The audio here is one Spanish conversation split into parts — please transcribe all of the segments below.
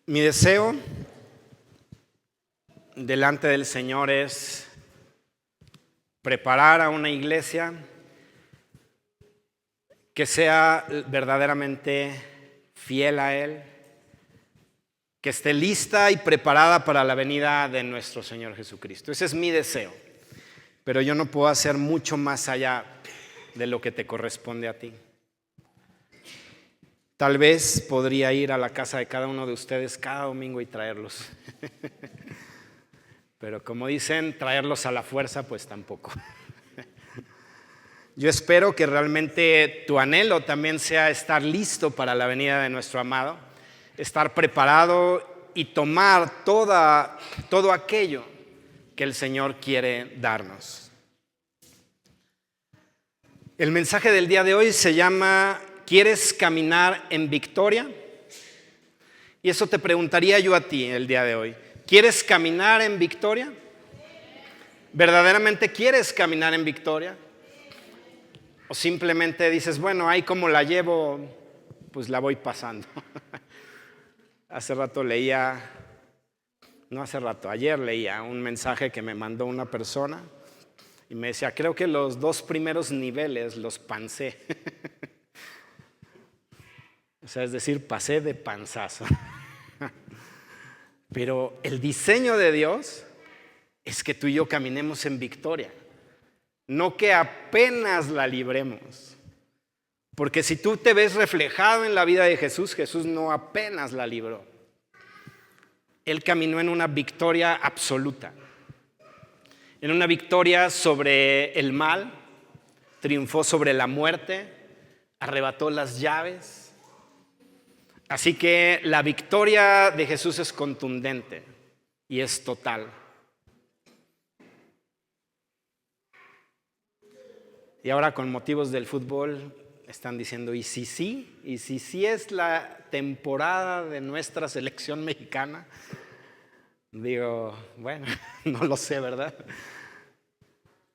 Mi deseo delante del Señor es preparar a una iglesia que sea verdaderamente fiel a Él, que esté lista y preparada para la venida de nuestro Señor Jesucristo. Ese es mi deseo, pero yo no puedo hacer mucho más allá de lo que te corresponde a ti. Tal vez podría ir a la casa de cada uno de ustedes cada domingo y traerlos. Pero como dicen, traerlos a la fuerza, pues tampoco. Yo espero que realmente tu anhelo también sea estar listo para la venida de nuestro amado, estar preparado y tomar todo aquello que el Señor quiere darnos. El mensaje del día de hoy se llama ¿Quieres caminar en victoria? Y eso te preguntaría yo a ti el día de hoy. ¿Quieres caminar en victoria? ¿Verdaderamente quieres caminar en victoria? ¿O simplemente dices, bueno, ahí como la llevo, pues la voy pasando? Ayer leía un mensaje que me mandó una persona y me decía, creo que los 2 primeros niveles los pancé. O sea, es decir, pasé de panzazo. Pero el diseño de Dios es que tú y yo caminemos en victoria, no que apenas la libremos. Porque si tú te ves reflejado en la vida de Jesús, Jesús no apenas la libró. Él caminó en una victoria absoluta, en una victoria sobre el mal, triunfó sobre la muerte, arrebató las llaves. Así que la victoria de Jesús es contundente y es total. Y ahora con motivos del fútbol están diciendo, ¿y si sí? ¿Y si sí es la temporada de nuestra selección mexicana? Digo, bueno, no lo sé, ¿verdad?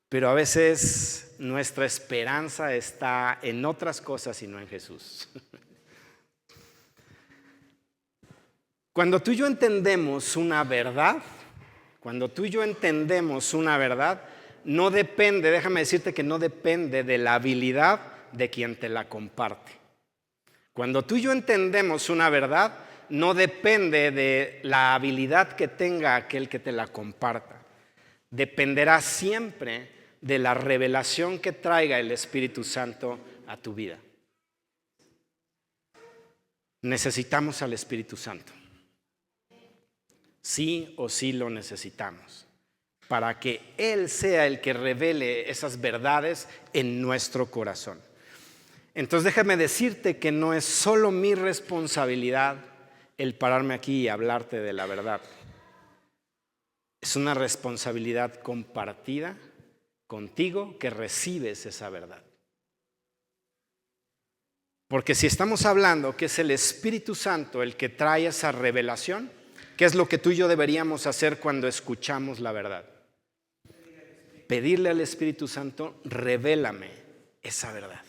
Pero a veces nuestra esperanza está en otras cosas y no en Jesús. Cuando tú y yo entendemos una verdad, no depende, déjame decirte que no depende de la habilidad de quien te la comparte. Cuando tú y yo entendemos una verdad, no depende de la habilidad que tenga aquel que te la comparta. Dependerá siempre de la revelación que traiga el Espíritu Santo a tu vida. Necesitamos al Espíritu Santo. Sí o sí lo necesitamos para que Él sea el que revele esas verdades en nuestro corazón. Entonces déjame decirte que no es solo mi responsabilidad el pararme aquí y hablarte de la verdad. Es una responsabilidad compartida contigo que recibes esa verdad. Porque si estamos hablando que es el Espíritu Santo el que trae esa revelación, ¿qué es lo que tú y yo deberíamos hacer cuando escuchamos la verdad? Pedirle al Espíritu Santo, revélame esa verdad.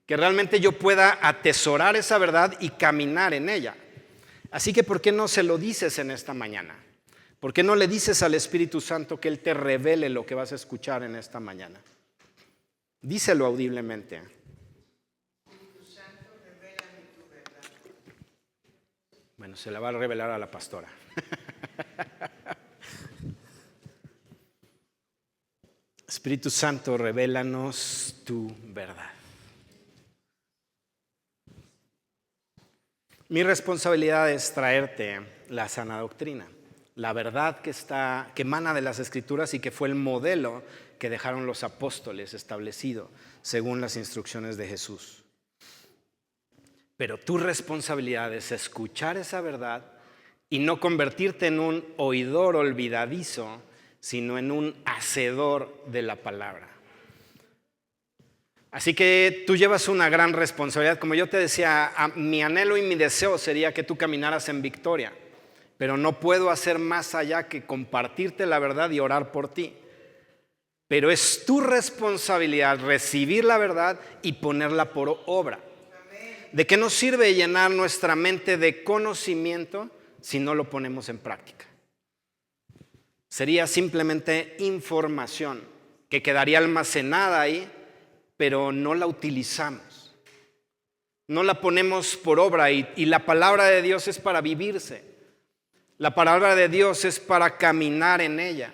Que realmente yo pueda atesorar esa verdad y caminar en ella. Así que, ¿por qué no se lo dices en esta mañana? ¿Por qué no le dices al Espíritu Santo que Él te revele lo que vas a escuchar en esta mañana? Díselo audiblemente. Bueno, se la va a revelar a la pastora. Espíritu Santo, revélanos tu verdad. Mi responsabilidad es traerte la sana doctrina, la verdad que emana de las Escrituras y que fue el modelo que dejaron los apóstoles establecido según las instrucciones de Jesús. Pero tu responsabilidad es escuchar esa verdad y no convertirte en un oidor olvidadizo, sino en un hacedor de la palabra. Así que tú llevas una gran responsabilidad. Como yo te decía, mi anhelo y mi deseo sería que tú caminaras en victoria, pero no puedo hacer más allá que compartirte la verdad y orar por ti. Pero es tu responsabilidad recibir la verdad y ponerla por obra. ¿De qué nos sirve llenar nuestra mente de conocimiento si no lo ponemos en práctica. Sería simplemente información que quedaría almacenada ahí, pero no la utilizamos. No la ponemos por obra y la palabra de Dios es para vivirse. La palabra de Dios es para caminar en ella.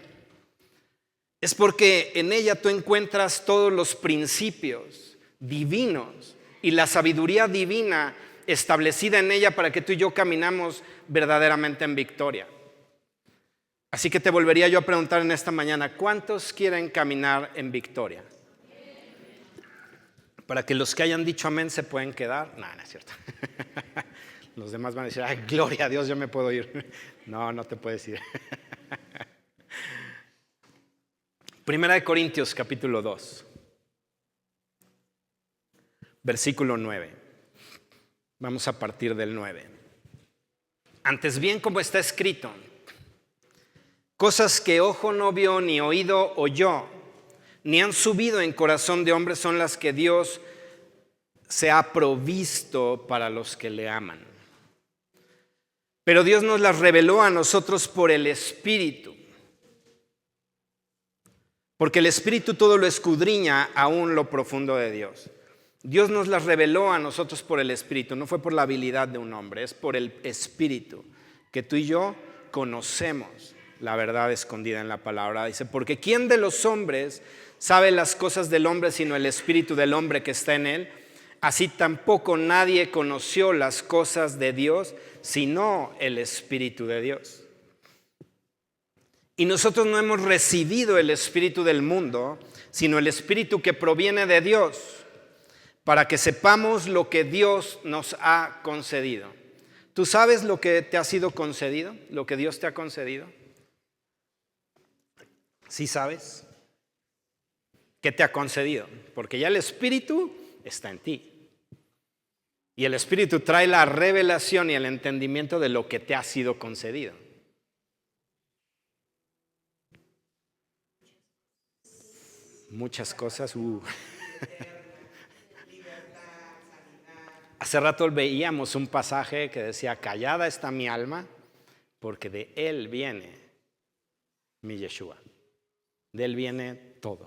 Es porque en ella tú encuentras todos los principios divinos y la sabiduría divina establecida en ella para que tú y yo caminamos verdaderamente en victoria. Así que te volvería yo a preguntar en esta mañana, ¿cuántos quieren caminar en victoria? Para que los que hayan dicho amén se pueden quedar. No, no es cierto. Los demás van a decir, ay, gloria a Dios, yo me puedo ir. No, no te puedes ir. Primera de Corintios, capítulo 2, versículo 9. Vamos a partir del 9. Antes bien, como está escrito, cosas que ojo no vio, ni oído oyó, ni han subido en corazón de hombre son las que Dios se ha provisto para los que le aman. Pero Dios nos las reveló a nosotros por el Espíritu. Porque el Espíritu todo lo escudriña, aún lo profundo de Dios. Dios nos las reveló a nosotros por el Espíritu, no fue por la habilidad de un hombre, es por el Espíritu, que tú y yo conocemos la verdad escondida en la palabra. Dice, porque ¿quién de los hombres sabe las cosas del hombre sino el Espíritu del hombre que está en él? Así tampoco nadie conoció las cosas de Dios sino el Espíritu de Dios. Y nosotros no hemos recibido el espíritu del mundo, sino el Espíritu que proviene de Dios, para que sepamos lo que Dios nos ha concedido. ¿Tú sabes lo que te ha sido concedido? ¿Lo que Dios te ha concedido? ¿Sí sabes? ¿Qué te ha concedido? Porque ya el Espíritu está en ti. Y el Espíritu trae la revelación y el entendimiento de lo que te ha sido concedido. Muchas cosas. Hace rato veíamos un pasaje que decía, callada está mi alma, porque de Él viene mi Yeshua. De Él viene todo.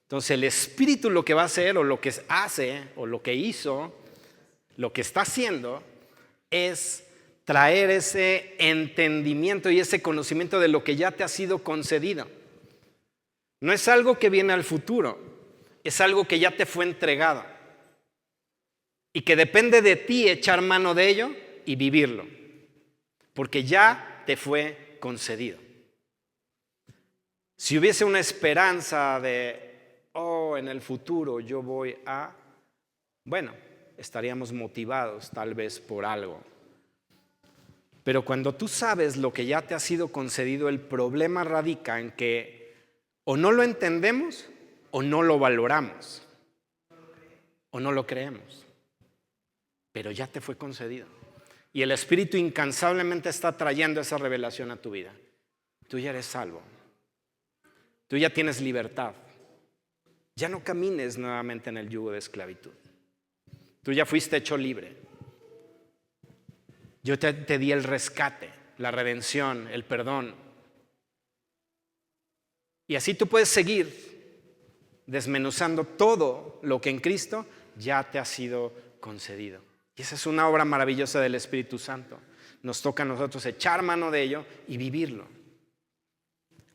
Entonces el Espíritu lo que va a hacer, o lo que hace, o lo que hizo, lo que está haciendo, es traer ese entendimiento y ese conocimiento de lo que ya te ha sido concedido. No es algo que viene al futuro, es algo que ya te fue entregado. Y que depende de ti echar mano de ello y vivirlo. Porque ya te fue concedido. Si hubiese una esperanza de, en el futuro yo voy a, bueno, estaríamos motivados tal vez por algo. Pero cuando tú sabes lo que ya te ha sido concedido, el problema radica en que o no lo entendemos o no lo valoramos. O no lo creemos. Pero ya te fue concedido. Y el Espíritu incansablemente está trayendo esa revelación a tu vida. Tú ya eres salvo. Tú ya tienes libertad. Ya no camines nuevamente en el yugo de esclavitud. Tú ya fuiste hecho libre. Yo te di el rescate, la redención, el perdón. Y así tú puedes seguir desmenuzando todo lo que en Cristo ya te ha sido concedido. Y esa es una obra maravillosa del Espíritu Santo. Nos toca a nosotros echar mano de ello y vivirlo.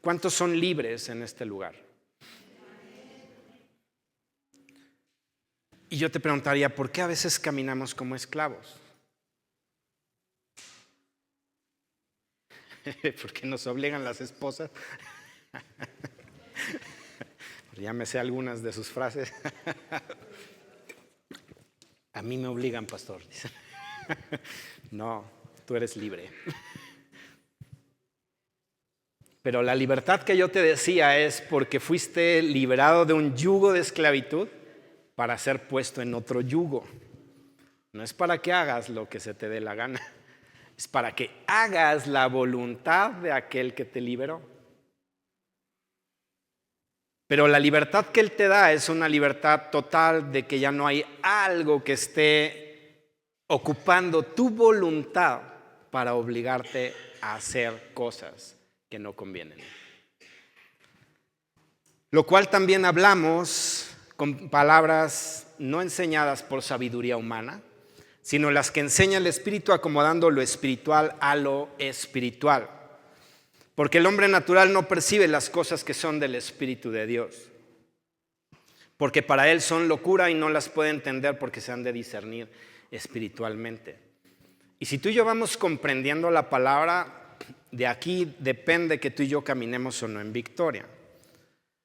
¿Cuántos son libres en este lugar? Y yo te preguntaría, ¿por qué a veces caminamos como esclavos? ¿Por qué nos obligan las esposas? Ya me sé algunas de sus frases. A mí me obligan, pastor. No, tú eres libre. Pero la libertad que yo te decía es porque fuiste liberado de un yugo de esclavitud para ser puesto en otro yugo. No es para que hagas lo que se te dé la gana. Es para que hagas la voluntad de aquel que te liberó. Pero la libertad que Él te da es una libertad total de que ya no hay algo que esté ocupando tu voluntad para obligarte a hacer cosas que no convienen. Lo cual también hablamos con palabras no enseñadas por sabiduría humana, sino las que enseña el Espíritu, acomodando lo espiritual a lo espiritual. Porque el hombre natural no percibe las cosas que son del Espíritu de Dios, porque para él son locura y no las puede entender porque se han de discernir espiritualmente. Y si tú y yo vamos comprendiendo la palabra, de aquí depende que tú y yo caminemos o no en victoria.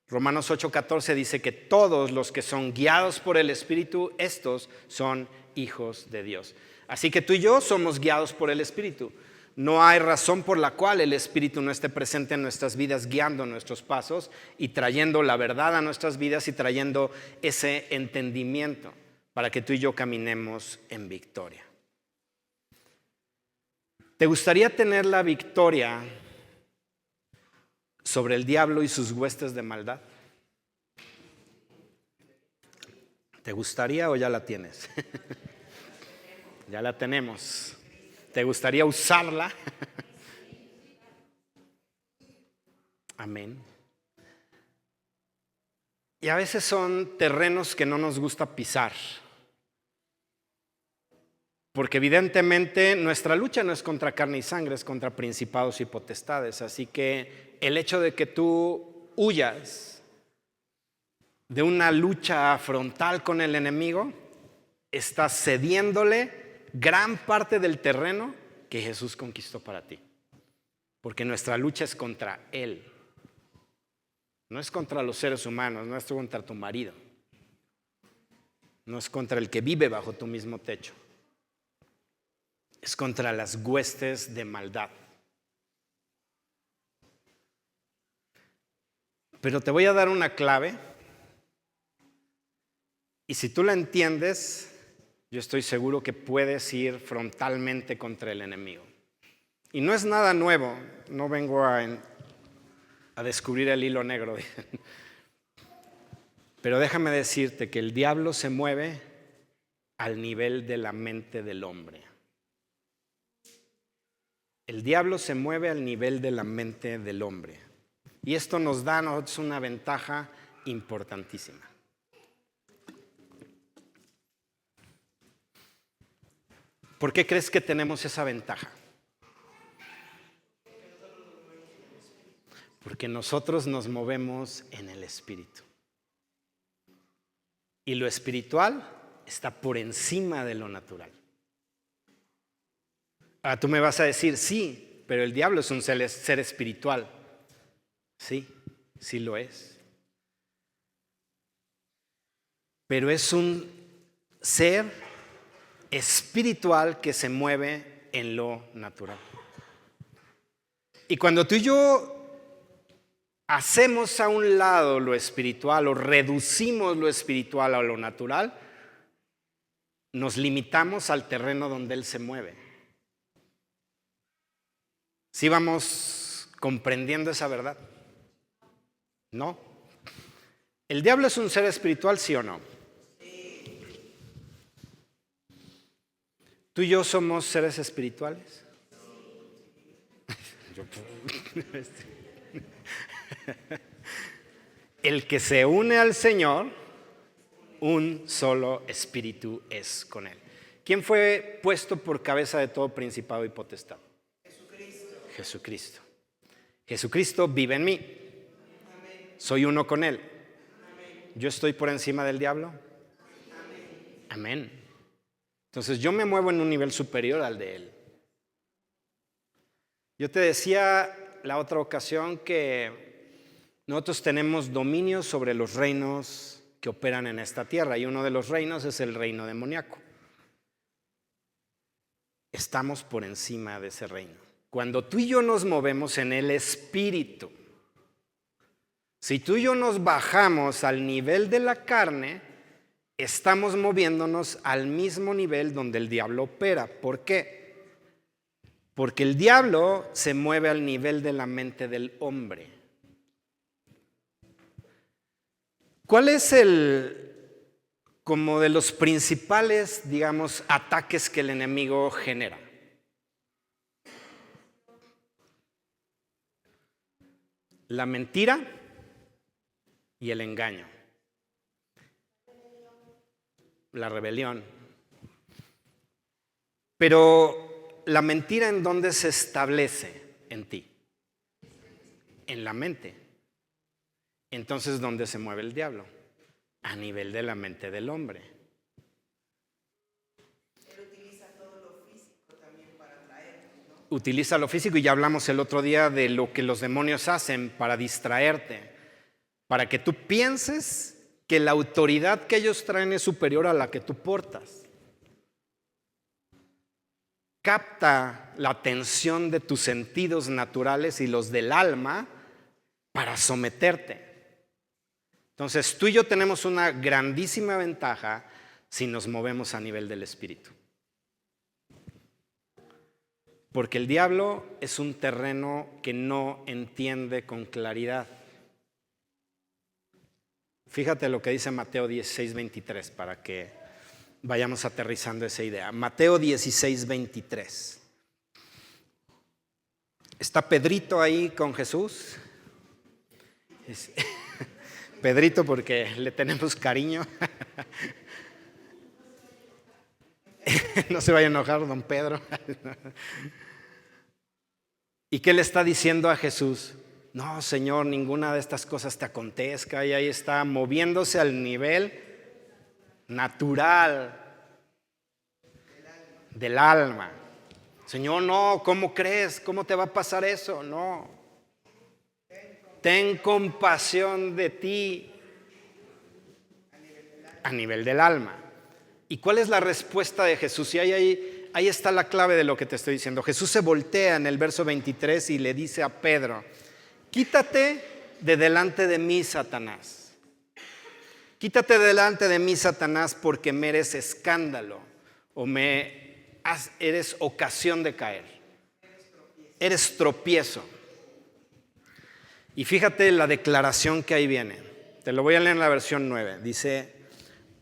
Romanos 8:14 dice que todos los que son guiados por el Espíritu, estos son hijos de Dios. Así que tú y yo somos guiados por el Espíritu. No hay razón por la cual el Espíritu no esté presente en nuestras vidas, guiando nuestros pasos y trayendo la verdad a nuestras vidas y trayendo ese entendimiento para que tú y yo caminemos en victoria. ¿Te gustaría tener la victoria sobre el diablo y sus huestes de maldad? ¿Te gustaría o ya la tienes? Ya la tenemos. ¿Te gustaría usarla? Amén. Y a veces son terrenos que no nos gusta pisar. Porque evidentemente nuestra lucha no es contra carne y sangre, es contra principados y potestades. Así que el hecho de que tú huyas de una lucha frontal con el enemigo, estás cediéndole gran parte del terreno que Jesús conquistó para ti. Porque nuestra lucha es contra Él. No es contra los seres humanos, no es contra tu marido. No es contra el que vive bajo tu mismo techo. Es contra las huestes de maldad. Pero te voy a dar una clave. Y si tú la entiendes, yo estoy seguro que puedes ir frontalmente contra el enemigo. Y no es nada nuevo, no vengo a descubrir el hilo negro. Pero déjame decirte que el diablo se mueve al nivel de la mente del hombre. El diablo se mueve al nivel de la mente del hombre. Y esto nos da a nosotros una ventaja importantísima. ¿Por qué crees que tenemos esa ventaja? Porque nosotros nos movemos en el Espíritu. Y lo espiritual está por encima de lo natural. Ahora tú me vas a decir, sí, pero el diablo es un ser espiritual. Sí, sí lo es. Pero es un ser espiritual que se mueve en lo natural. Y cuando tú y yo hacemos a un lado lo espiritual o reducimos lo espiritual a lo natural, nos limitamos al terreno donde Él se mueve. ¿Sí vamos comprendiendo esa verdad? No. ¿El diablo es un ser espiritual, sí o no? ¿Tú y yo somos seres espirituales? El que se une al Señor, un solo espíritu es con Él. ¿Quién fue puesto por cabeza de todo principado y potestad? Jesucristo. Jesucristo vive en mí. Soy uno con Él. ¿Yo estoy por encima del diablo? Amén. Entonces yo me muevo en un nivel superior al de Él. Yo te decía la otra ocasión que nosotros tenemos dominio sobre los reinos que operan en esta tierra y uno de los reinos es el reino demoníaco. Estamos por encima de ese reino. Cuando tú y yo nos movemos en el Espíritu, si tú y yo nos bajamos al nivel de la carne, estamos moviéndonos al mismo nivel donde el diablo opera. ¿Por qué? Porque el diablo se mueve al nivel de la mente del hombre. ¿Cuál es como de los principales, digamos, ataques que el enemigo genera? la mentira y el engaño. La rebelión. Pero la mentira, ¿en dónde se establece en ti? En la mente. Entonces, ¿dónde se mueve el diablo? A nivel de la mente del hombre. Él utiliza todo lo físico también para atraerte, ¿no? Utiliza lo físico, y ya hablamos el otro día de lo que los demonios hacen para distraerte, para que tú pienses que la autoridad que ellos traen es superior a la que tú portas. Capta la atención de tus sentidos naturales y los del alma para someterte. Entonces, tú y yo tenemos una grandísima ventaja si nos movemos a nivel del espíritu. Porque el diablo es un terreno que no entiende con claridad. Fíjate lo que dice Mateo 16:23 para que vayamos aterrizando esa idea. Mateo 16:23. Está Pedrito ahí con Jesús. Pedrito porque le tenemos cariño. No se vaya a enojar don Pedro. ¿Y qué le está diciendo a Jesús? No, Señor, ninguna de estas cosas te acontezca. Y ahí está moviéndose al nivel natural del alma. Señor, no, ¿cómo crees? ¿Cómo te va a pasar eso? No. Ten compasión de ti a nivel del alma. ¿Y cuál es la respuesta de Jesús? Y ahí está la clave de lo que te estoy diciendo. Jesús se voltea en el verso 23 y le dice a Pedro: quítate de delante de mí, Satanás. Quítate de delante de mí, Satanás, porque me eres escándalo o eres ocasión de caer. Eres tropiezo. Y fíjate la declaración que ahí viene. Te lo voy a leer en la versión 9. Dice: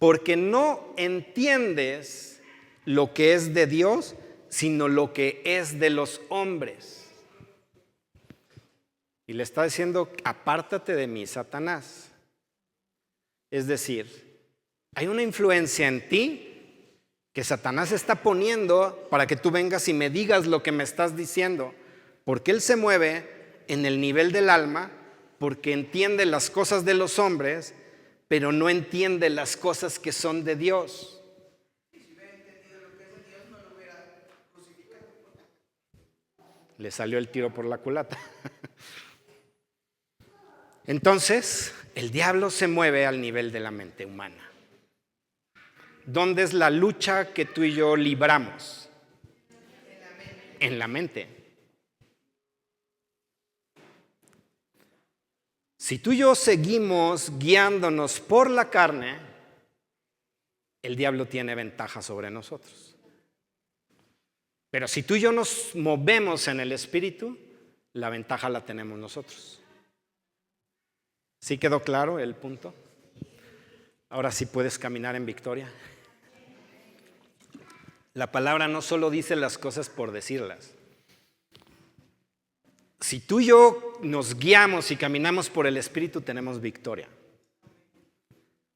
porque no entiendes lo que es de Dios, sino lo que es de los hombres. Y le está diciendo: apártate de mí, Satanás. Es decir, hay una influencia en ti que Satanás está poniendo para que tú vengas y me digas lo que me estás diciendo. Porque él se mueve en el nivel del alma, porque entiende las cosas de los hombres, pero no entiende las cosas que son de Dios. Y si hubiera entendido lo que es de Dios, no lo hubiera crucificado. Le salió el tiro por la culata. Entonces, el diablo se mueve al nivel de la mente humana. ¿Dónde es la lucha que tú y yo libramos? En la mente. Si tú y yo seguimos guiándonos por la carne, el diablo tiene ventaja sobre nosotros. Pero si tú y yo nos movemos en el espíritu, la ventaja la tenemos nosotros. ¿Sí quedó claro el punto? Ahora sí puedes caminar en victoria. La palabra no solo dice las cosas por decirlas. Si tú y yo nos guiamos y caminamos por el Espíritu, tenemos victoria.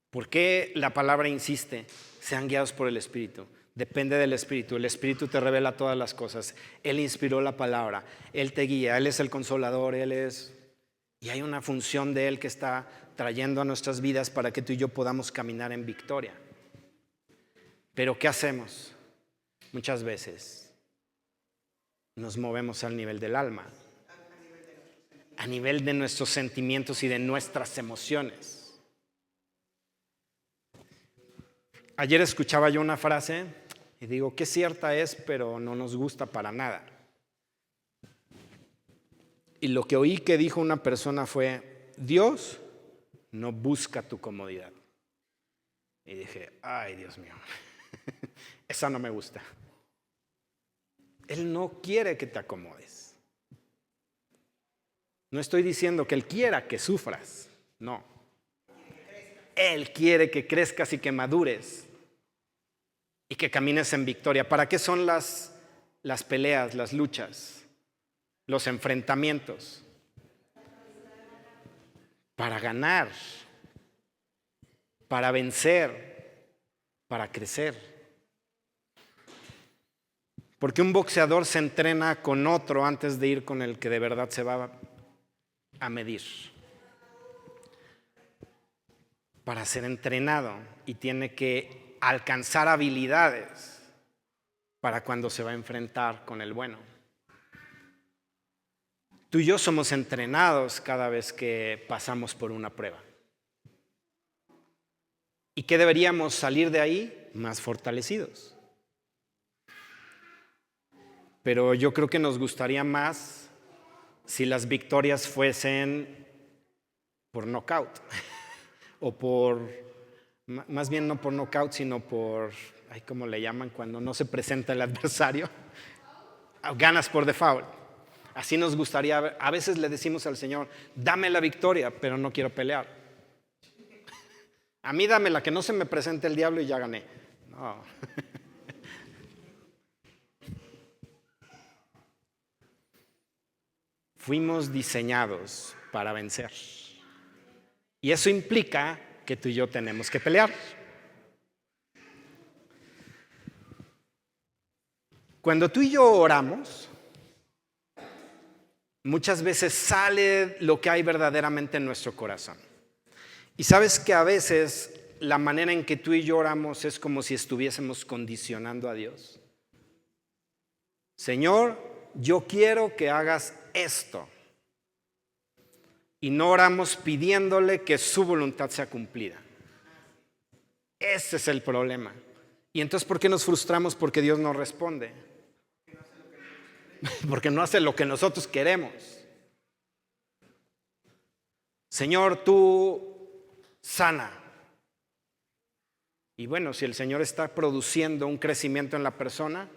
¿Por qué la palabra insiste? Sean guiados por el Espíritu. Depende del Espíritu. El Espíritu te revela todas las cosas. Él inspiró la palabra. Él te guía. Él es el consolador. Y hay una función de Él que está trayendo a nuestras vidas para que tú y yo podamos caminar en victoria. Pero ¿qué hacemos? Muchas veces nos movemos al nivel del alma, a nivel de nuestros sentimientos y de nuestras emociones. Ayer escuchaba yo una frase y digo, qué cierta es, pero no nos gusta para nada. Y lo que oí que dijo una persona fue: Dios no busca tu comodidad. Y dije, ay, Dios mío, esa no me gusta. Él no quiere que te acomodes. No estoy diciendo que Él quiera que sufras, no. Él quiere que crezcas y que madures y que camines en victoria. ¿Para qué son las peleas, las luchas, los enfrentamientos? para ganar, para vencer, para crecer. Porque un boxeador se entrena con otro antes de ir con el que de verdad se va a medir. Para ser entrenado y tiene que alcanzar habilidades para cuando se va a enfrentar con el bueno. Tú y yo somos entrenados cada vez que pasamos por una prueba. ¿Y qué deberíamos salir de ahí? Más fortalecidos. Pero yo creo que nos gustaría más si las victorias fuesen por nocaut. O por, más bien no por nocaut, sino por, ¿cómo le llaman cuando no se presenta el adversario? Ganas por default. Así nos gustaría. A veces le decimos al Señor, dame la victoria, pero no quiero pelear. A mí dámela, que no se me presente el diablo y ya gané. No. Fuimos diseñados para vencer. Y eso implica que tú y yo tenemos que pelear. Cuando tú y yo oramos, muchas veces sale lo que hay verdaderamente en nuestro corazón. Y sabes que a veces la manera en que tú y yo oramos es como si estuviésemos condicionando a Dios. Señor, yo quiero que hagas esto. Y no oramos pidiéndole que su voluntad sea cumplida. Ese es el problema. Y entonces, ¿por qué nos frustramos? Porque Dios no responde. Porque no hace lo que nosotros queremos. Señor, tú sana. Y bueno, si el Señor está produciendo un crecimiento en la persona,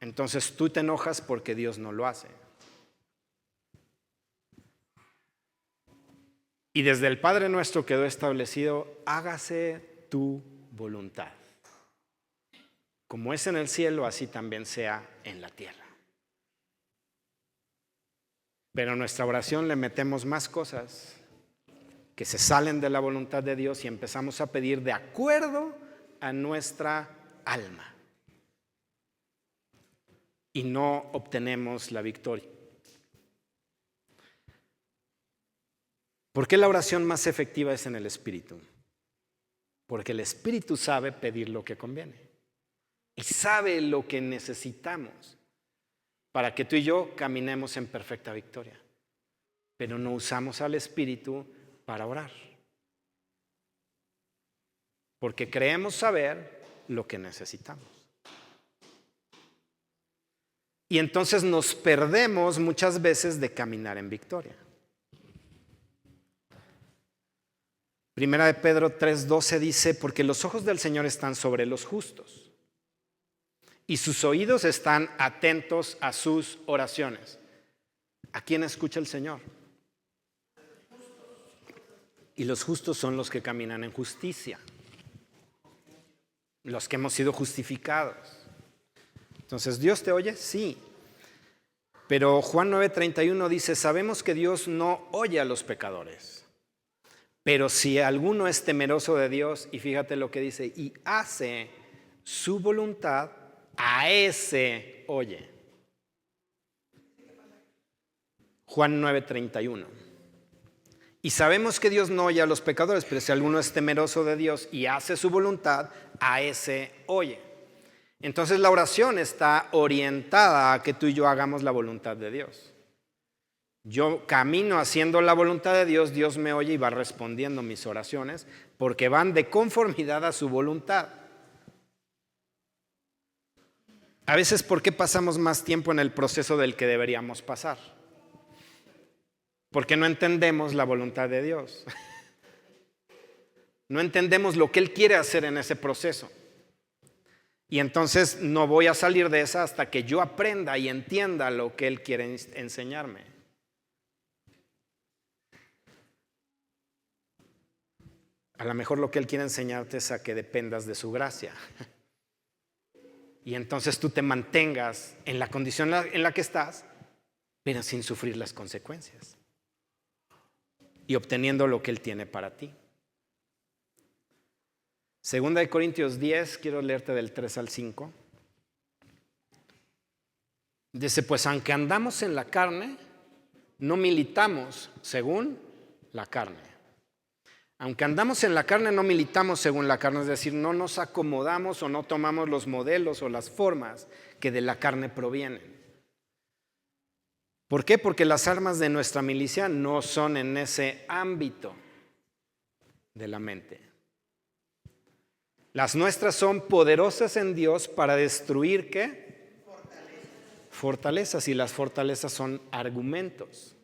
entonces tú te enojas porque Dios no lo hace. Y desde el Padre Nuestro quedó establecido, hágase tu voluntad. Como es en el cielo, así también sea en la tierra. Pero en nuestra oración le metemos más cosas que se salen de la voluntad de Dios y empezamos a pedir de acuerdo a nuestra alma. Y no obtenemos la victoria. ¿Por qué la oración más efectiva es en el Espíritu? Porque el Espíritu sabe pedir lo que conviene y sabe lo que necesitamos para que tú y yo caminemos en perfecta victoria. Pero no usamos al Espíritu para orar, porque creemos saber lo que necesitamos. Y entonces nos perdemos muchas veces de caminar en victoria. Primera de Pedro 3:12 dice, porque los ojos del Señor están sobre los justos y sus oídos están atentos a sus oraciones. ¿A quién escucha el Señor? Y los justos son los que caminan en justicia, los que hemos sido justificados. Entonces, ¿Dios te oye? Sí. Pero Juan 9:31 dice, sabemos que Dios no oye a los pecadores. Pero si alguno es temeroso de Dios, y fíjate lo que dice, y hace su voluntad, a ese oye. Juan 9:31. Y sabemos que Dios no oye a los pecadores, pero si alguno es temeroso de Dios y hace su voluntad, a ese oye. Entonces la oración está orientada a que tú y yo hagamos la voluntad de Dios. Yo camino haciendo la voluntad de Dios, Dios me oye y va respondiendo mis oraciones porque van de conformidad a su voluntad. A veces, ¿por qué pasamos más tiempo en el proceso del que deberíamos pasar? Porque no entendemos la voluntad de Dios. No entendemos lo que Él quiere hacer en ese proceso. Y entonces no voy a salir de esa hasta que yo aprenda y entienda lo que Él quiere enseñarme. A lo mejor lo que Él quiere enseñarte es a que dependas de su gracia. Y entonces tú te mantengas en la condición en la que estás, pero sin sufrir las consecuencias. y obteniendo lo que Él tiene para ti. Segunda de Corintios 10, quiero leerte del 3 al 5. Dice, pues aunque andamos en la carne, no militamos según la carne. Aunque andamos en la carne, no militamos según la carne, es decir, no nos acomodamos o no tomamos los modelos o las formas que de la carne provienen. ¿Por qué? Porque las armas de nuestra milicia no son en ese ámbito de la mente. Las nuestras son poderosas en Dios para destruir, ¿qué? Fortalezas. Y las fortalezas son argumentos.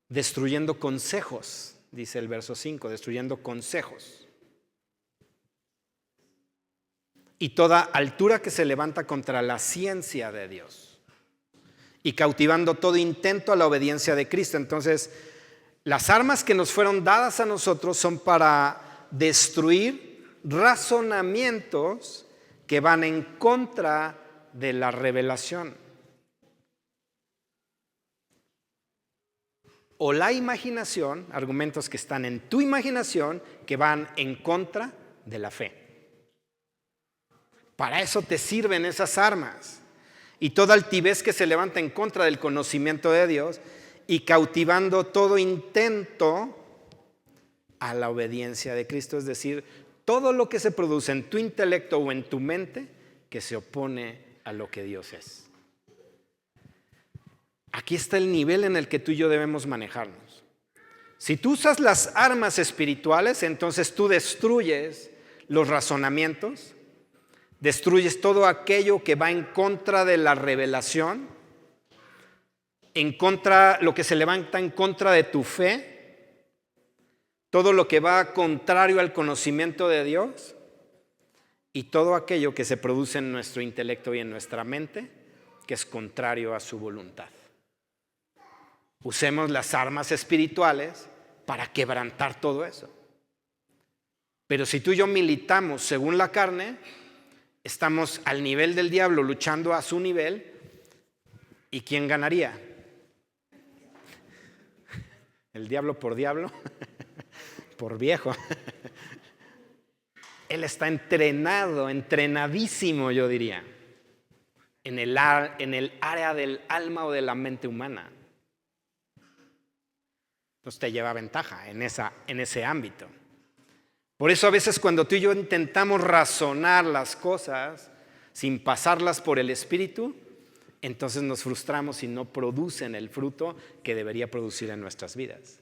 Destruyendo consejos, dice el verso 5, destruyendo consejos. Y toda altura que se levanta contra la ciencia de Dios. Y cautivando todo intento a la obediencia de Cristo. Entonces, las armas que nos fueron dadas a nosotros son para destruir razonamientos que van en contra de la revelación. O la imaginación, argumentos que están en tu imaginación que van en contra de la fe. Para eso te sirven esas armas. Y toda altivez que se levanta en contra del conocimiento de Dios y cautivando todo intento a la obediencia de Cristo. Es decir, todo lo que se produce en tu intelecto o en tu mente que se opone a lo que Dios es. Aquí está el nivel en el que tú y yo debemos manejarnos. Si tú usas las armas espirituales, entonces tú destruyes los razonamientos, destruyes todo aquello que va en contra de la revelación, en contra, lo que se levanta en contra de tu fe, todo lo que va contrario al conocimiento de Dios y todo aquello que se produce en nuestro intelecto y en nuestra mente que es contrario a su voluntad. Usemos las armas espirituales para quebrantar todo eso. Pero si tú y yo militamos según la carne, estamos al nivel del diablo luchando a su nivel. ¿Y quién ganaría? ¿El diablo por diablo? Por viejo. Él está entrenado, entrenadísimo, yo diría, en el área del alma o de la mente humana. Entonces te lleva ventaja en ese ámbito. Por eso a veces cuando tú y yo intentamos razonar las cosas sin pasarlas por el Espíritu, entonces nos frustramos y no producen el fruto que debería producir en nuestras vidas.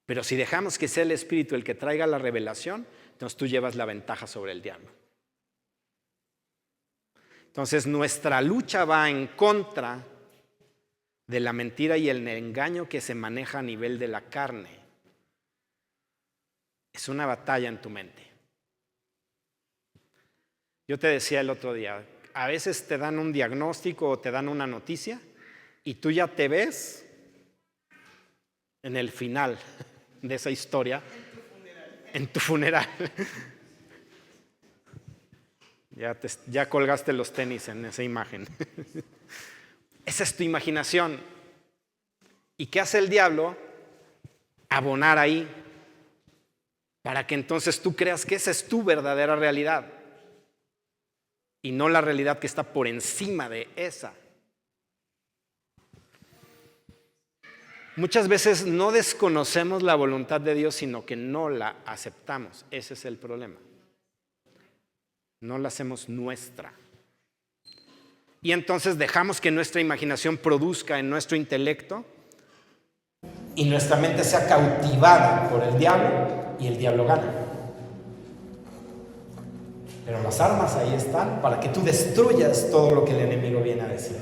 Pero si dejamos que sea el Espíritu el que traiga la revelación, entonces tú llevas la ventaja sobre el diablo. Entonces nuestra lucha va en contra de la mentira y el engaño que se maneja a nivel de la carne. Es una batalla en tu mente. Yo te decía el otro día, a veces te dan un diagnóstico o te dan una noticia y tú ya te ves en el final de esa historia, en tu funeral. Ya colgaste los tenis en esa imagen. Esa es tu imaginación. ¿Y qué hace el diablo? Abonar ahí, para que entonces tú creas que esa es tu verdadera realidad y no la realidad que está por encima de esa. Muchas veces no desconocemos la voluntad de Dios, sino que no la aceptamos. Ese es el problema. No la hacemos nuestra. Y entonces dejamos que nuestra imaginación produzca en nuestro intelecto y nuestra mente sea cautivada por el diablo y el diablo gana. Pero las armas ahí están para que tú destruyas todo lo que el enemigo viene a decir.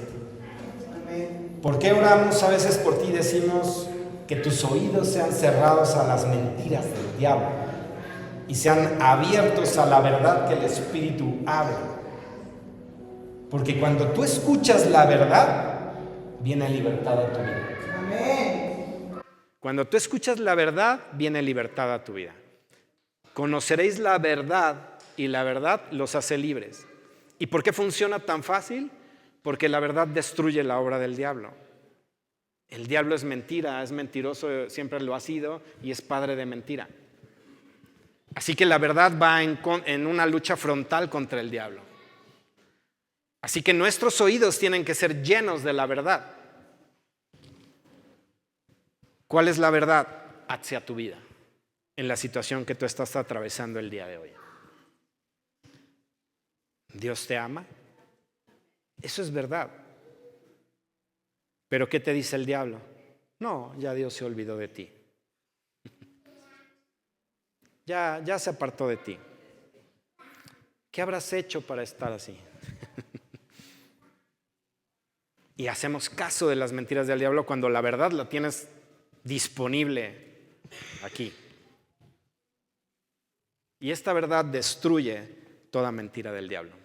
¿Por qué oramos a veces por ti y decimos que tus oídos sean cerrados a las mentiras del diablo y sean abiertos a la verdad que el Espíritu abre? Porque cuando tú escuchas la verdad, viene libertad a tu vida. Amén. Cuando tú escuchas la verdad, viene libertad a tu vida. Conoceréis la verdad y la verdad los hace libres. ¿Y por qué funciona tan fácil? Porque la verdad destruye la obra del diablo. El diablo es mentira, es mentiroso, siempre lo ha sido y es padre de mentira. Así que la verdad va en una lucha frontal contra el diablo. Así que nuestros oídos tienen que ser llenos de la verdad. ¿Cuál es la verdad hacia tu vida en la situación que tú estás atravesando el día de hoy? ¿Dios te ama? Eso es verdad. ¿Pero qué te dice el diablo? No, ya Dios se olvidó de ti. Ya se apartó de ti. ¿Qué habrás hecho para estar así? Y hacemos caso de las mentiras del diablo cuando la verdad la tienes disponible aquí. Y esta verdad destruye toda mentira del diablo.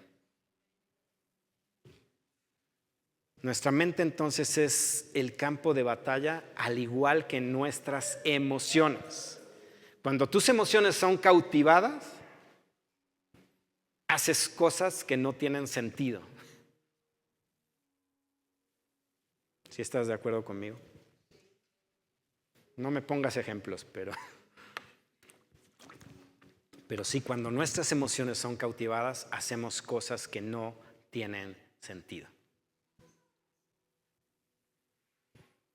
Nuestra mente entonces es el campo de batalla, al igual que nuestras emociones. Cuando tus emociones son cautivadas, haces cosas que no tienen sentido. ¿Sí estás de acuerdo conmigo? No me pongas ejemplos, pero sí, cuando nuestras emociones son cautivadas, hacemos cosas que no tienen sentido.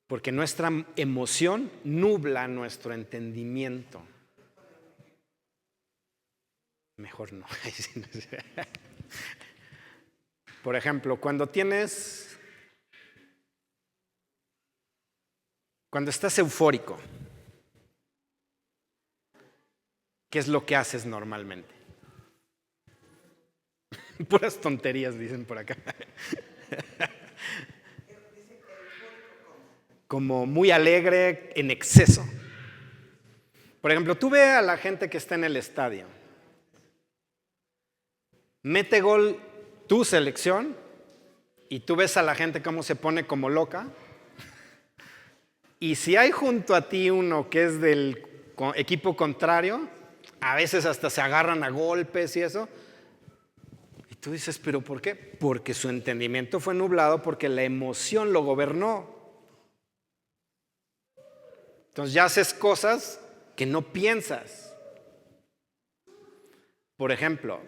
Porque nuestra emoción nubla nuestro entendimiento. Mejor no. Por ejemplo, cuando estás eufórico, ¿qué es lo que haces normalmente? Puras tonterías, dicen por acá. Como muy alegre en exceso. Por ejemplo, tú ve a la gente que está en el estadio. Mete gol tu selección y tú ves a la gente cómo se pone como loca. Y si hay junto a ti uno que es del equipo contrario, a veces hasta se agarran a golpes y eso. Y tú dices, ¿pero por qué? Porque su entendimiento fue nublado, porque la emoción lo gobernó. Entonces ya haces cosas que no piensas. Por ejemplo,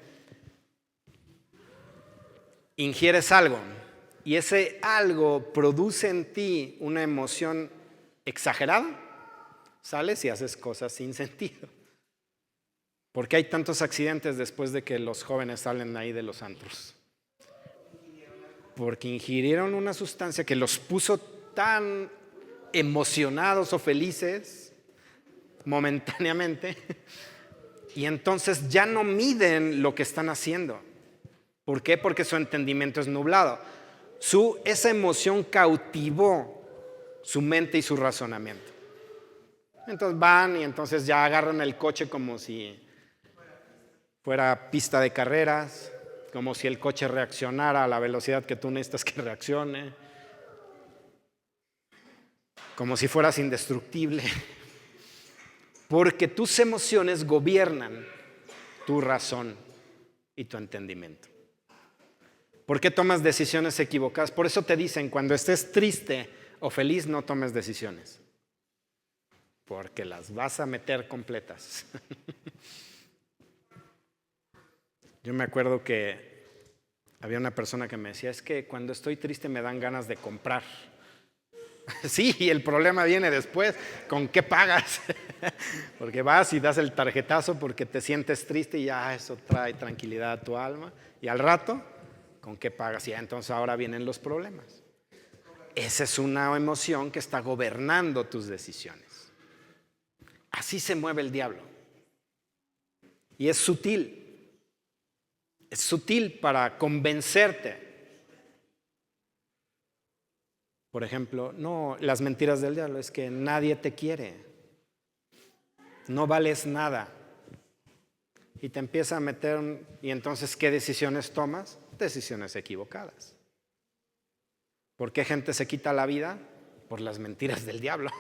ingieres algo y ese algo produce en ti una emoción exagerada, sales y haces cosas sin sentido. ¿Por qué hay tantos accidentes después de que los jóvenes salen ahí de los antros? Porque ingirieron una sustancia que los puso tan emocionados o felices momentáneamente y entonces ya no miden lo que están haciendo. ¿Por qué? Porque su entendimiento es nublado. Esa emoción cautivó su mente y su razonamiento. Entonces van y entonces ya agarran el coche como si fuera pista de carreras, como si el coche reaccionara a la velocidad que tú necesitas que reaccione, como si fueras indestructible. Porque tus emociones gobiernan tu razón y tu entendimiento. ¿Por qué tomas decisiones equivocadas? Por eso te dicen, cuando estés triste o feliz, no tomes decisiones. Porque las vas a meter completas. Yo me acuerdo que había una persona que me decía, es que cuando estoy triste me dan ganas de comprar. Sí, y el problema viene después, ¿con qué pagas? Porque vas y das el tarjetazo porque te sientes triste y ya eso trae tranquilidad a tu alma. Y al rato, ¿con qué pagas? Y ya entonces ahora vienen los problemas. Esa es una emoción que está gobernando tus decisiones. Así se mueve el diablo. Y es sutil. Es sutil para convencerte. Por ejemplo, no, las mentiras del diablo es que nadie te quiere. No vales nada. Y te empieza a meter, y entonces, ¿qué decisiones tomas? Decisiones equivocadas. ¿Por qué gente se quita la vida? Por las mentiras del diablo.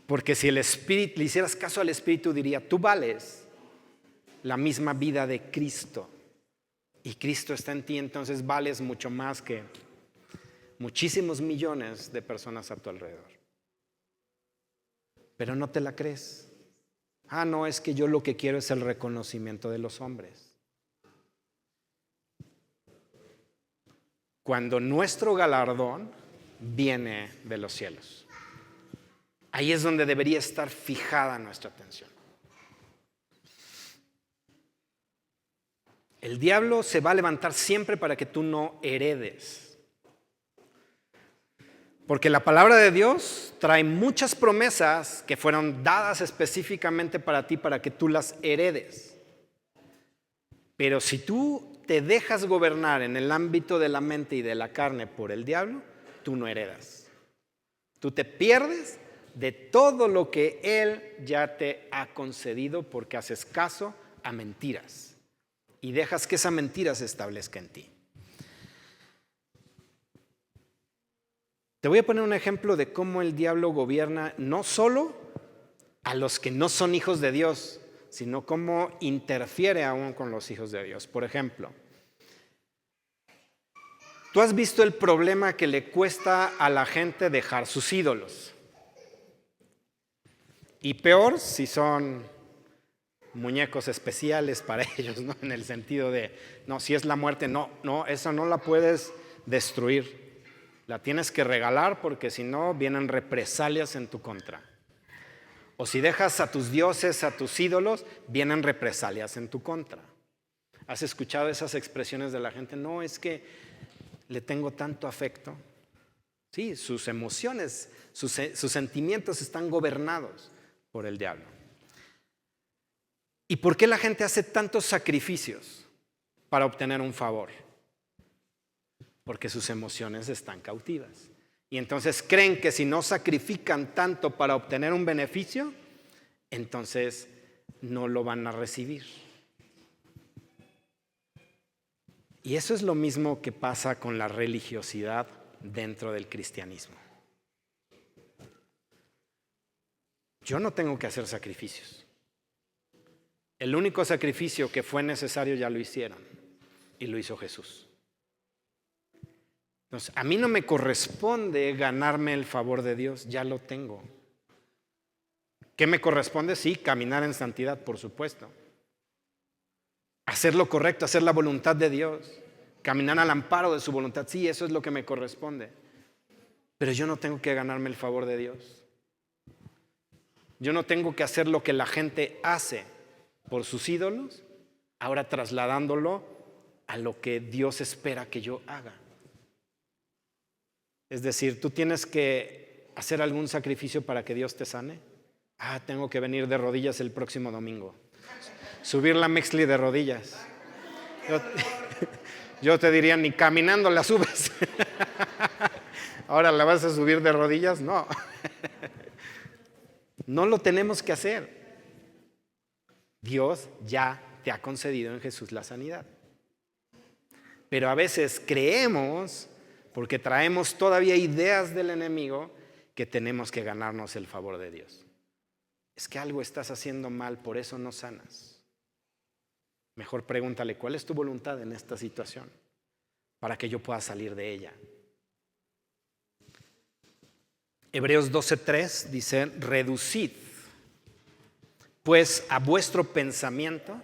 Porque si el Espíritu, le hicieras caso al Espíritu, diría, tú vales la misma vida de Cristo. Y Cristo está en ti, entonces vales mucho más que muchísimos millones de personas a tu alrededor. Pero no te la crees. No, es que yo lo que quiero es el reconocimiento de los hombres. Cuando nuestro galardón viene de los cielos. Ahí es donde debería estar fijada nuestra atención. El diablo se va a levantar siempre para que tú no heredes. Porque la palabra de Dios trae muchas promesas que fueron dadas específicamente para ti, para que tú las heredes. Pero si tú te dejas gobernar en el ámbito de la mente y de la carne por el diablo, tú no heredas. Tú te pierdes de todo lo que Él ya te ha concedido porque haces caso a mentiras y dejas que esa mentira se establezca en ti. Te voy a poner un ejemplo de cómo el diablo gobierna no solo a los que no son hijos de Dios, sino cómo interfiere aún con los hijos de Dios. Por ejemplo, ¿tú has visto el problema que le cuesta a la gente dejar sus ídolos? Y peor si son muñecos especiales para ellos, ¿no? En el sentido de, no, si es la muerte, no, esa no la puedes destruir. La tienes que regalar porque si no vienen represalias en tu contra. O si dejas a tus dioses, a tus ídolos, vienen represalias en tu contra. ¿Has escuchado esas expresiones de la gente? No, es que le tengo tanto afecto. Sí, sus emociones, sus sentimientos están gobernados por el diablo. ¿Y por qué la gente hace tantos sacrificios para obtener un favor? Porque sus emociones están cautivas. Y entonces creen que si no sacrifican tanto para obtener un beneficio, entonces no lo van a recibir. Y eso es lo mismo que pasa con la religiosidad dentro del cristianismo. Yo no tengo que hacer sacrificios. El único sacrificio que fue necesario ya lo hicieron y lo hizo Jesús. Entonces, a mí no me corresponde ganarme el favor de Dios, ya lo tengo. ¿Qué me corresponde? Sí, caminar en santidad, por supuesto. Hacer lo correcto, hacer la voluntad de Dios, caminar al amparo de su voluntad, sí, eso es lo que me corresponde. Pero yo no tengo que ganarme el favor de Dios. Yo no tengo que hacer lo que la gente hace por sus ídolos, ahora trasladándolo a lo que Dios espera que yo haga. Es decir, tú tienes que hacer algún sacrificio para que Dios te sane. Tengo que venir de rodillas el próximo domingo. Subir la Mexli de rodillas. Yo te diría, ni caminando la subes. Ahora la vas a subir de rodillas, no. No lo tenemos que hacer. Dios ya te ha concedido en Jesús la sanidad. Pero a veces creemos, porque traemos todavía ideas del enemigo, que tenemos que ganarnos el favor de Dios. Es que algo estás haciendo mal, por eso no sanas. Mejor pregúntale, ¿cuál es tu voluntad en esta situación? Para que yo pueda salir de ella. Hebreos 12:3 dice, reducid pues a vuestro pensamiento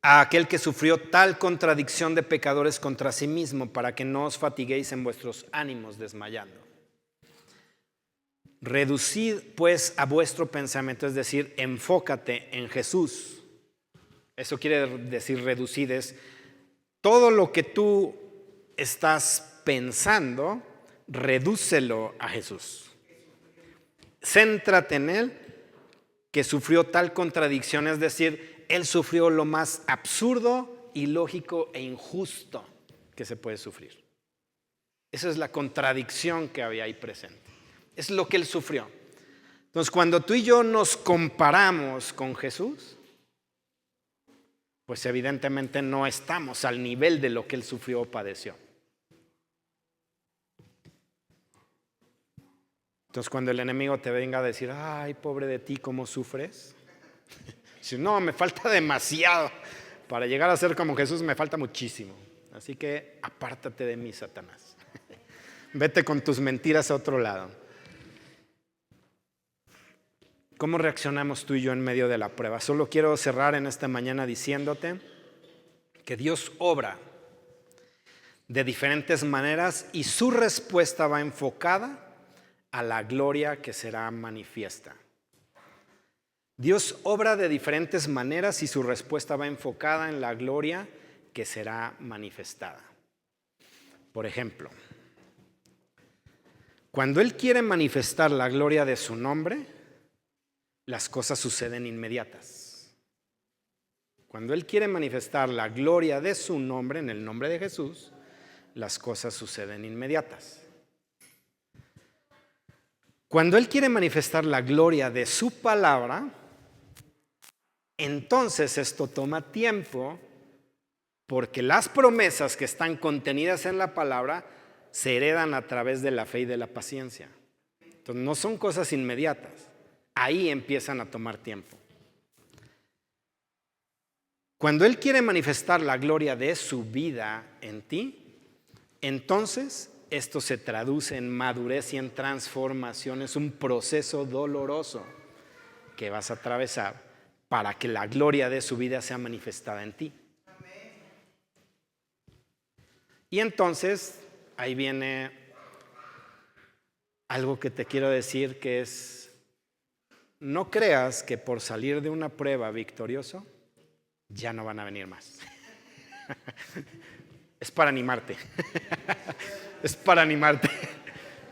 a aquel que sufrió tal contradicción de pecadores contra sí mismo, para que no os fatiguéis en vuestros ánimos desmayando. Reducid pues a vuestro pensamiento, es decir, enfócate en Jesús. Eso quiere decir reducid, es todo lo que tú estás pensando, redúcelo a Jesús. Céntrate en Él, que sufrió tal contradicción, es decir, Él sufrió lo más absurdo, ilógico e injusto que se puede sufrir. Esa es la contradicción que había ahí presente. Es lo que Él sufrió. Entonces, cuando tú y yo nos comparamos con Jesús, pues evidentemente no estamos al nivel de lo que Él sufrió o padeció. Entonces, cuando el enemigo te venga a decir, ay, pobre de ti, ¿cómo sufres? Si no, me falta demasiado. Para llegar a ser como Jesús me falta muchísimo. Así que apártate de mí, Satanás. Vete con tus mentiras a otro lado. ¿Cómo reaccionamos tú y yo en medio de la prueba? Solo quiero cerrar en esta mañana diciéndote que Dios obra de diferentes maneras y su respuesta va enfocada a la gloria que será manifiesta. Dios obra de diferentes maneras y su respuesta va enfocada en la gloria que será manifestada. Por ejemplo, cuando Él quiere manifestar la gloria de su nombre, las cosas suceden inmediatas. Cuando Él quiere manifestar la gloria de su nombre, en el nombre de Jesús, las cosas suceden inmediatas. Cuando Él quiere manifestar la gloria de su palabra, entonces esto toma tiempo, porque las promesas que están contenidas en la palabra se heredan a través de la fe y de la paciencia. Entonces no son cosas inmediatas. Ahí empiezan a tomar tiempo. Cuando Él quiere manifestar la gloria de su vida en ti, entonces esto se traduce en madurez y en transformación. Es un proceso doloroso que vas a atravesar para que la gloria de su vida sea manifestada en ti. Y entonces ahí viene algo que te quiero decir, que es: no creas que por salir de una prueba victorioso ya no van a venir más. Es para animarte. Es para animarte.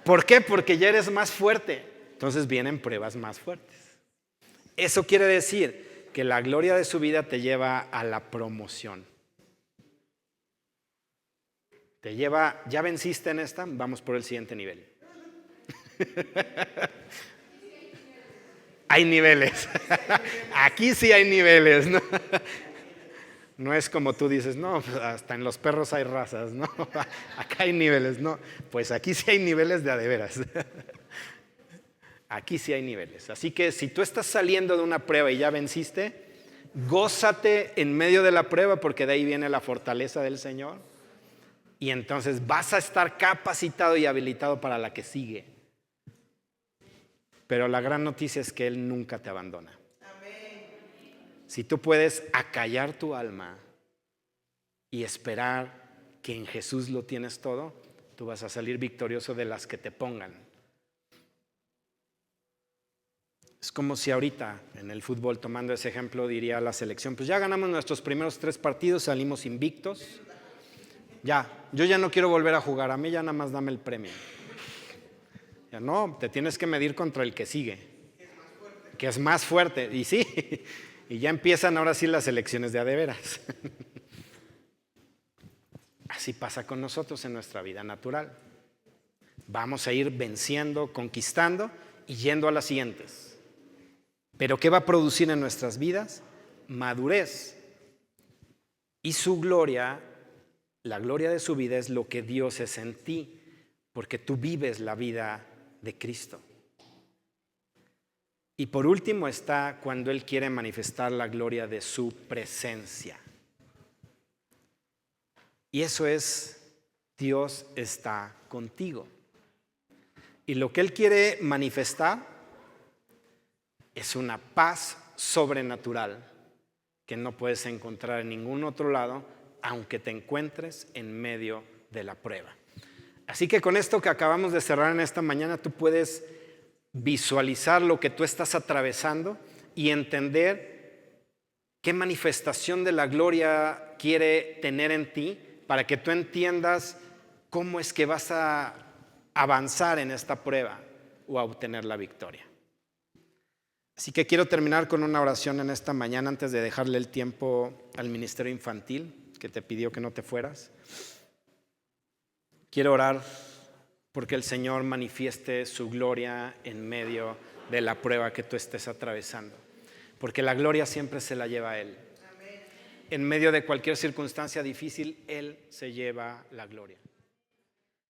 ¿Por qué? Porque ya eres más fuerte. Entonces vienen pruebas más fuertes. Eso quiere decir que la gloria de su vida te lleva a la promoción. Te lleva, ya venciste en esta, vamos por el siguiente nivel. Hay niveles. Aquí sí hay niveles, ¿no? No es como tú dices, no, hasta en los perros hay razas, ¿no? Acá hay niveles, no. Pues aquí sí hay niveles de a de veras. Aquí sí hay niveles. Así que si tú estás saliendo de una prueba y ya venciste, gózate en medio de la prueba, porque de ahí viene la fortaleza del Señor. Y entonces vas a estar capacitado y habilitado para la que sigue. Pero la gran noticia es que Él nunca te abandona. Si tú puedes acallar tu alma y esperar que en Jesús lo tienes todo, tú vas a salir victorioso de las que te pongan. Es como si ahorita en el fútbol, tomando ese ejemplo, diría la selección: pues ya ganamos nuestros primeros 3 partidos, salimos invictos. Ya, yo ya no quiero volver a jugar, a mí ya nada más dame el premio. Ya no, te tienes que medir contra el que sigue, que es más fuerte. Y sí, y ya empiezan ahora sí las elecciones de a de veras. Así pasa con nosotros en nuestra vida natural. Vamos a ir venciendo, conquistando y yendo a las siguientes. Pero ¿qué va a producir en nuestras vidas? Madurez. Y su gloria, la gloria de su vida, es lo que Dios es en ti, porque tú vives la vida de Cristo. Y por último está cuando Él quiere manifestar la gloria de su presencia. Y eso es: Dios está contigo. Y lo que Él quiere manifestar es una paz sobrenatural que no puedes encontrar en ningún otro lado, aunque te encuentres en medio de la prueba. Así que con esto que acabamos de cerrar en esta mañana, tú puedes visualizar lo que tú estás atravesando y entender qué manifestación de la gloria quiere tener en ti, para que tú entiendas cómo es que vas a avanzar en esta prueba o a obtener la victoria. Así que quiero terminar con una oración en esta mañana antes de dejarle el tiempo al ministerio infantil que te pidió que no te fueras. Quiero orar porque el Señor manifieste su gloria en medio de la prueba que tú estés atravesando, porque la gloria siempre se la lleva a Él. En medio de cualquier circunstancia difícil, Él se lleva la gloria.